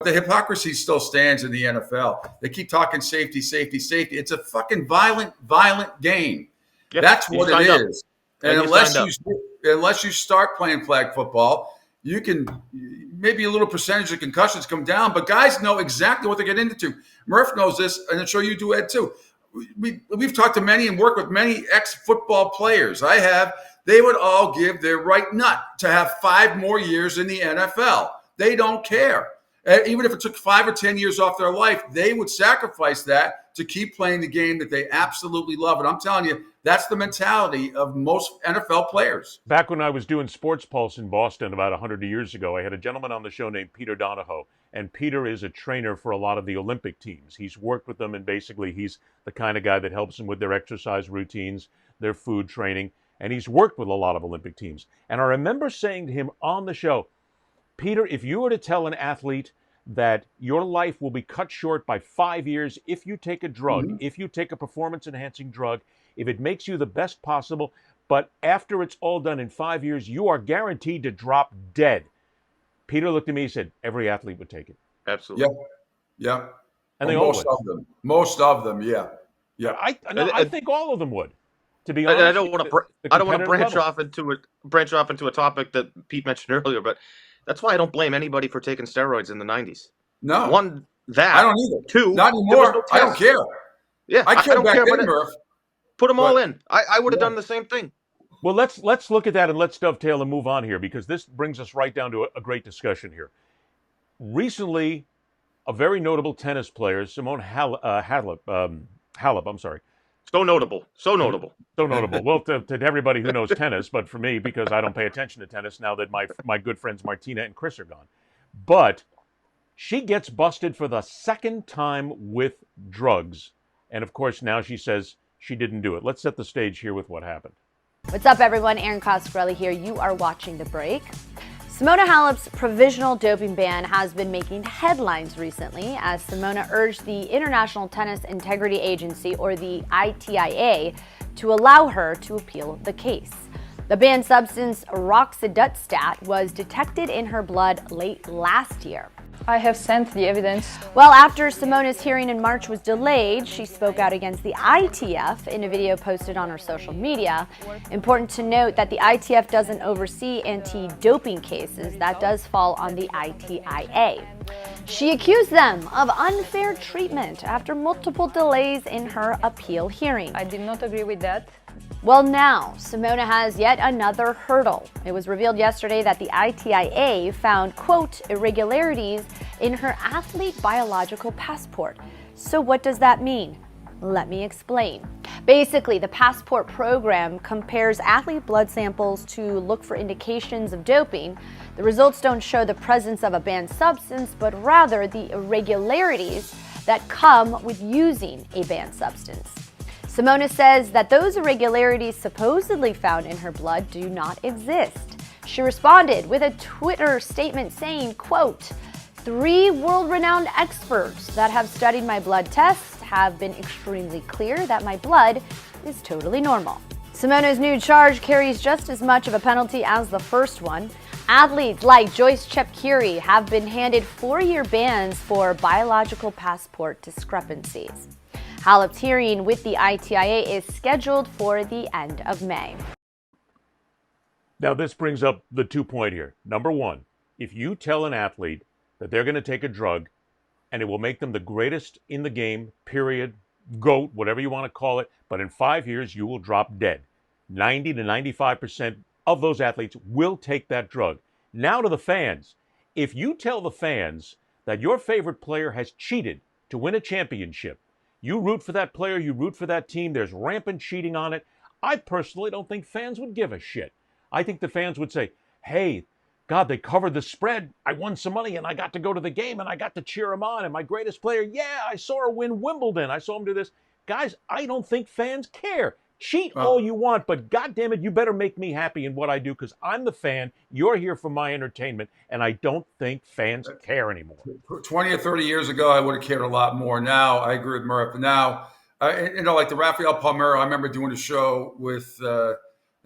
the hypocrisy still stands in the NFL. They keep talking safety, safety, safety. It's a fucking violent game. Yep, That's what it is. And unless you start playing flag football, you can maybe a little percentage of concussions come down, but guys know exactly what they're getting into. Murph knows this, and I'm sure you do, Ed, too. We've talked to many and worked with many ex-football players. I have. They would all give their right nut to have 5 more years in the NFL. They don't care. Even if it took 5 or 10 years off their life, they would sacrifice that to keep playing the game that they absolutely love. And I'm telling you, that's the mentality of most NFL players. Back when I was doing Sports Pulse in Boston about 100 years ago, I had a gentleman on the show named Peter Donahoe. And Peter is a trainer for a lot of the Olympic teams. He's worked with them, and basically he's the kind of guy that helps them with their exercise routines, their food training. And he's worked with a lot of Olympic teams. And I remember saying to him on the show, Peter, if you were to tell an athlete that your life will be cut short by 5 years if you take a drug, if you take a performance-enhancing drug, if it makes you the best possible, but after it's all done in 5 years, you are guaranteed to drop dead. Peter looked at me and said, every athlete would take it. Absolutely. Yeah. And they most of them, yeah. I think all of them would. To be honest, I don't want to branch off into a topic that Pete mentioned earlier, but that's why I don't blame anybody for taking steroids in the 90s. No. One, that. I don't either. 2, not anymore. No, I don't care. Yeah, I don't care back then, Murph. Put them all in. I would have done the same thing. Well, let's look at that and let's dovetail and move on here, because this brings us right down to a great discussion here. Recently, a very notable tennis player, Simone Halep, I'm sorry. So notable. Well, to everybody who knows tennis, but for me, because I don't pay attention to tennis now that my good friends Martina and Chris are gone. But she gets busted for the second time with drugs. And of course, now she says she didn't do it. Let's set the stage here with what happened. What's up, everyone? Erin Coscarelli here. You are watching The Break. Simona Halep's provisional doping ban has been making headlines recently as Simona urged the International Tennis Integrity Agency, or the ITIA, to allow her to appeal the case. The banned substance roxadustat was detected in her blood late last year. I have sent the evidence. Well, after Simona's hearing in March was delayed, she spoke out against the ITF in a video posted on her social media. Important to note that the ITF doesn't oversee anti-doping cases. That does fall on the ITIA. She accused them of unfair treatment after multiple delays in her appeal hearing. I did not agree with that. Well, now, Simona has yet another hurdle. It was revealed yesterday that the ITIA found, quote, irregularities in her athlete biological passport. So what does that mean? Let me explain. Basically, the passport program compares athlete blood samples to look for indications of doping. The results don't show the presence of a banned substance, but rather the irregularities that come with using a banned substance. Simona says that those irregularities supposedly found in her blood do not exist. She responded with a Twitter statement saying, quote, 3 world-renowned experts that have studied my blood tests have been extremely clear that my blood is totally normal. Simona's new charge carries just as much of a penalty as the first one. Athletes like Joyce Chepkiri have been handed 4-year bans for biological passport discrepancies. Halep's hearing with the ITIA is scheduled for the end of May. Now, this brings up the 2-point here. Number one, if you tell an athlete that they're going to take a drug and it will make them the greatest in the game, period, GOAT, whatever you want to call it, but in 5 years you will drop dead. 90 to 95% of those athletes will take that drug. Now to the fans. If you tell the fans that your favorite player has cheated to win a championship, you root for that player, you root for that team, there's rampant cheating on it, I personally don't think fans would give a shit. I think the fans would say, hey, God, they covered the spread. I won some money and I got to go to the game and I got to cheer him on. And my greatest player, yeah, I saw her win Wimbledon. I saw him do this. Guys, I don't think fans care. Cheat all you want, but God damn it, you better make me happy in what I do because I'm the fan. You're here for my entertainment, and I don't think fans care anymore. 20 or 30 years ago, I would have cared a lot more. Now, I agree with Murph. Now, like the Rafael Palmeiro, I remember doing a show with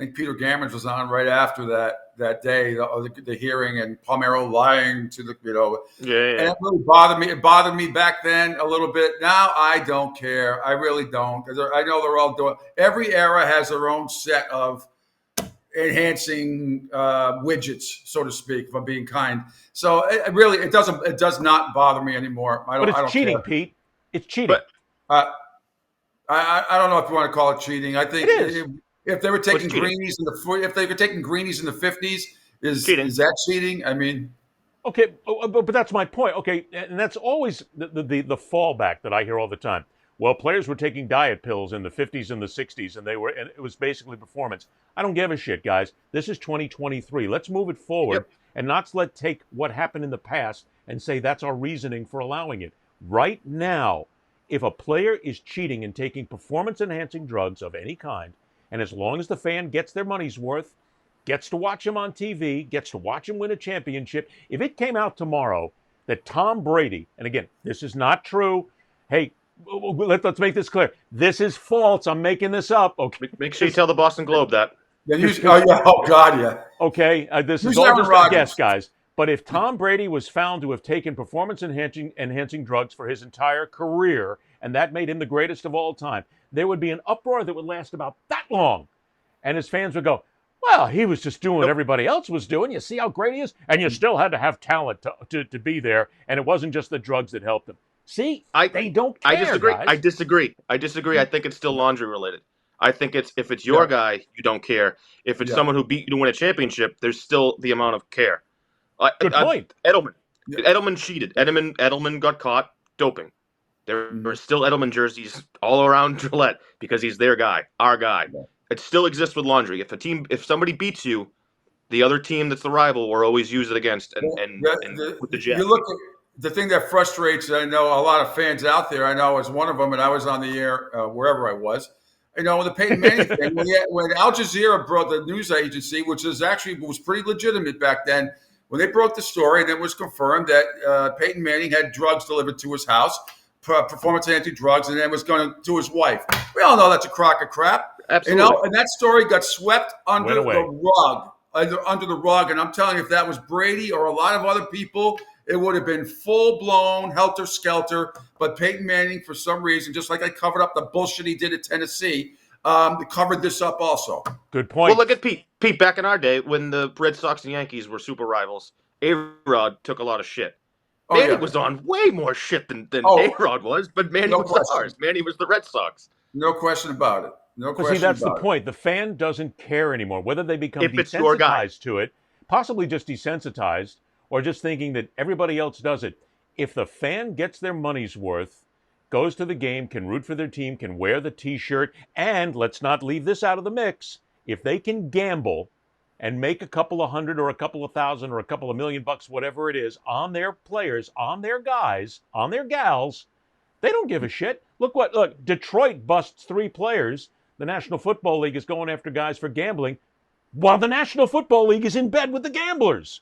think Peter Gammons was on right after that day, the hearing, and Palmero lying to the, and it really bothered me. It bothered me back then a little bit. Now I don't care. I really don't, because I know they're all doing. Every era has their own set of enhancing widgets, so to speak, if I'm being kind. So it does not bother me anymore. I don't cheating, care. Pete. It's cheating. But I don't know if you want to call it cheating. I think if they were taking greenies if they were taking greenies in the 50s, is that cheating? I mean, okay, but that's my point. Okay, and that's always the fallback that I hear all the time. Well, players were taking diet pills in the 50s and the 60s, and it was basically performance. I don't give a shit, guys. This is 2023. Let's move it forward and not take what happened in the past and say that's our reasoning for allowing it. Right now, if a player is cheating and taking performance-enhancing drugs of any kind, and as long as the fan gets their money's worth, gets to watch him on TV, gets to watch him win a championship, if it came out tomorrow that Tom Brady, and again, this is not true, hey, let's make this clear. This is false. I'm making this up. Okay. Make sure you tell the Boston Globe that. Oh, God, yeah. Okay, this is all just a guess, guys. But if Tom Brady was found to have taken performance-enhancing drugs for his entire career, and that made him the greatest of all time, there would be an uproar that would last about that long. And his fans would go, well, he was just doing what everybody else was doing. You see how great he is? And you still had to have talent to be there, and it wasn't just the drugs that helped him. See, they don't care, I disagree. I think it's still laundry related. I think if it's your guy, you don't care. If it's someone who beat you to win a championship, there's still the amount of care. Good point. Edelman cheated. Edelman got caught doping. There were still Edelman jerseys all around Gillette because he's their guy, our guy. Yeah. It still exists with laundry. If somebody beats you, the other team that's the rival will always use it against and with the jet. You look at the thing that frustrates, I know a lot of fans out there. I know I was one of them, and I was on the air wherever I was. The Peyton Manning thing, when Al Jazeera brought the news agency, which was pretty legitimate back then, when they broke the story, and it was confirmed that Peyton Manning had drugs delivered to his house, performance-enhancing drugs, and then was going to his wife. We all know that's a crock of crap. Absolutely. And that story got swept under the rug. Under the rug, and I'm telling you, if that was Brady or a lot of other people, it would have been full-blown helter-skelter. But Peyton Manning, for some reason, just like I covered up the bullshit he did at Tennessee, covered this up also. Good point. Well, look at Pete. Pete, back in our day, when the Red Sox and Yankees were super rivals, A-Rod took a lot of shit. Manny was on way more shit than A-Rod was, but Manny was ours. Manny was the Red Sox. No question about it. No question. See, that's the point. The fan doesn't care anymore, whether they become desensitized to it, possibly just desensitized, or just thinking that everybody else does it. If the fan gets their money's worth, goes to the game, can root for their team, can wear the T-shirt, and let's not leave this out of the mix, if they can gamble and make a couple of hundred or a couple of thousand or a couple of $1 million, whatever it is, on their players, on their guys, on their gals, they don't give a shit. Look, Detroit busts 3 players. The National Football League is going after guys for gambling, while the National Football League is in bed with the gamblers.